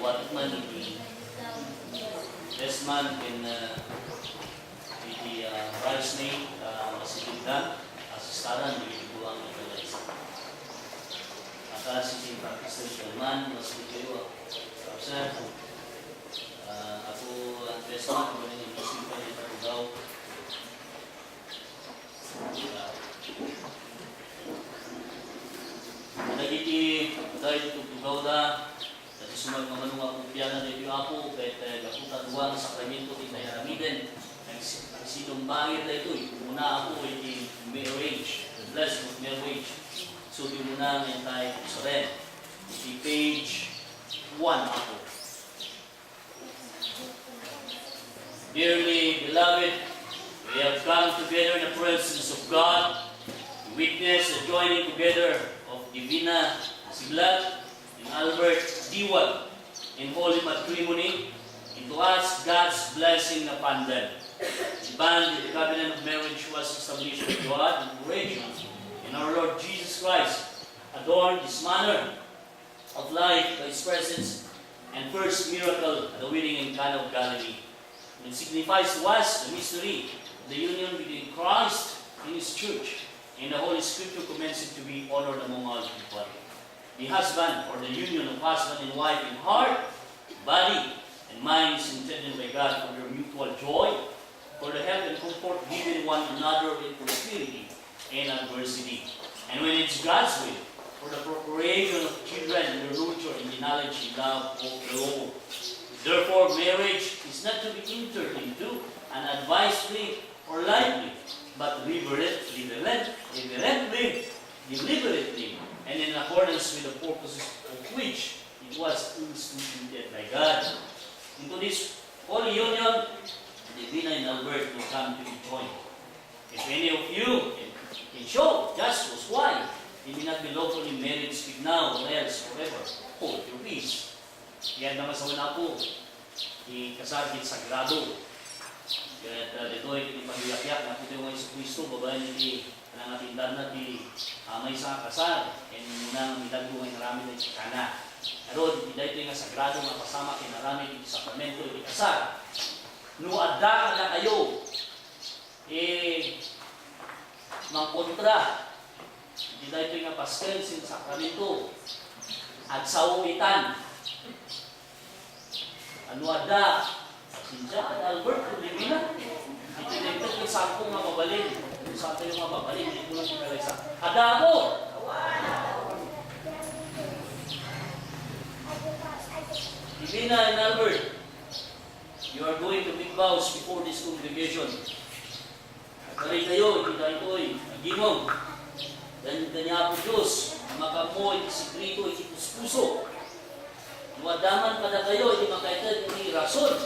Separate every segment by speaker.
Speaker 1: what man the best man in the bridesmaid masigigda asistaran di buang ito maka si practice ng man masigigda kapsa ako ang best man kung ano yung music pa yung patugaw nagiti dahil tutugaw da dati sumag mamanong akong piyanan na yung ako kahit kaputan duwa sa sakramento di tayo haramiden ang sinumbangit na ito muna ako ay marriage the blessing of marriage so di muna ngayon tayo sa red di page 1 ako. Dearly beloved, we have come together in the presence of God to witness the joining together of Divina Siglat and Albert Diwal in holy matrimony, and to ask God's blessing upon them. The covenant of marriage was established by God and creation, and our Lord Jesus Christ adorned this manner of life by His presence and first miracle at the wedding in Cana of Galilee. It signifies to us the mystery of the union between Christ and His church, and the Holy Scripture commands it to be honored among all people. The husband, or the union of husband and wife in heart, body, and mind is intended by God for their mutual joy, for the help and comfort given one another in prosperity and adversity. And when it's God's will, for the procreation of children and their nurture in the knowledge and love of the Lord. Therefore, marriage is not to be entered into unadvisedly or lightly, but deliberately, and in accordance with the purposes of which it was instituted by God. Into this holy union, Divina and Albert will come to be joined. If any of you can show justice why they may not be lawfully married, speak now or else forever. Hold your peace. Yan naman sa una po, ikasagit sagrado. Kaya dito ay ipag-iyak-yak na po yung mga Kristo, babae ni ang atindan na di may sa kasal, and muna ang midagdo ay narami na ikana. Pero dito yung sagrado nga pasama kinarami yung sakramento yung ikasal. Nuada na kayo, mangkontra, dito yung pastel sin sakramento, at sauwitan. Ano ada? Sinja at Albert, hindi na. Itinignan yung sampung mga babalin. Kung saan tayo mga babalin, hindi ko lang sinalaysa. Ada ako! Divina and Albert, you are going to make vows before this congregation. At karay kayo, hindi tayo ito'y nagimong. Dan kanya po Diyos, makamoy, sikrito, ikipuso. Nuadaman pada kayo, hindi makaitan, hindi rason.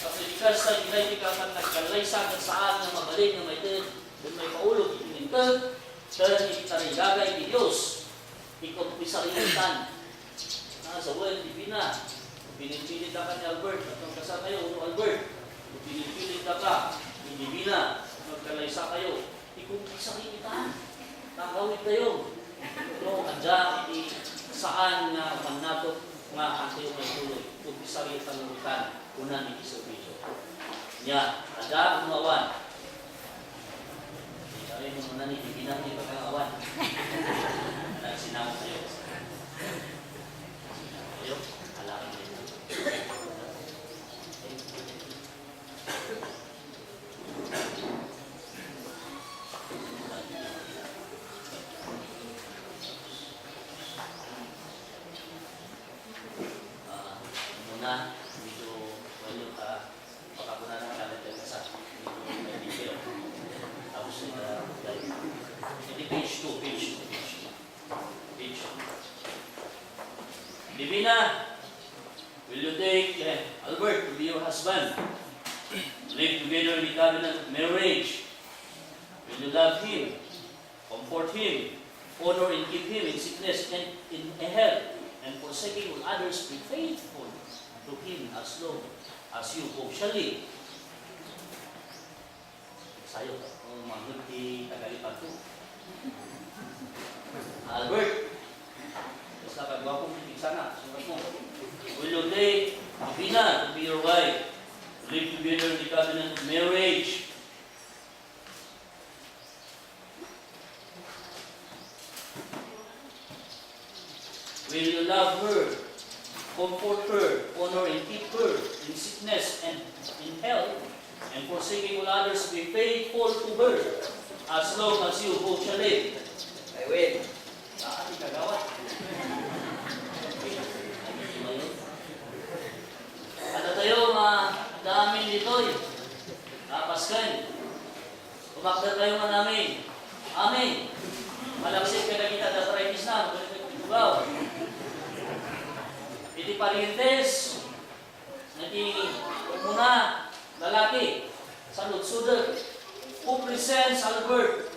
Speaker 1: Kasi ikas sa hindi ka man nagkalay sa akin saan na mabalik na may tin, doon may paulog, itinintag, dahil hindi kita rin gagay ni Diyos. Ikaw pisaritan. Sa buwan, Divina, pinipilit na ka ni Albert, at ang kasama kayo, Albert, pinipilit na ka ni Divina, magkalaysa kayo, ikaw pisaritan. Nakawit kayo. No, adya, hindi saan nga manato nga ang tayo may tuloy. Kung pisari at tangutan, una ni Iso-Iso. Nya, ada umawan. Sabi mo muna ni, ibinang ni pagkakawan. Sinama kayo. Kayo, alakan din. Muna, medyo wala ka pagkakuna ng kalit ka sa may detail. Tapos hindi page 2. Divina, will you take Albert to be your husband? Live together in the covenant of marriage. Will you love him, comfort him, honor and keep him in sickness and in health, and forsaking all others, be faithful to him as long as you both shall live. Sayo, manghod di Tagalipag ko. Albert, basta kagwapong titig sana. Surat mo. Will Lote Divina to be your wife, to live together in the covenant of marriage. Will you love her, comfort her, honor and keep her in sickness and in health, and forsaking all others, be faithful to her as long as you both shall live?
Speaker 2: I will.
Speaker 1: Ati kagawat. Ano tayo damin dito eh. Kapaskan. Umakdar kayo man namin. Amen. Malaksik ka na kita datraitis na. Itugaw. Iti parientes. Nati muna lalaki. Salud sudod. Who presents Albert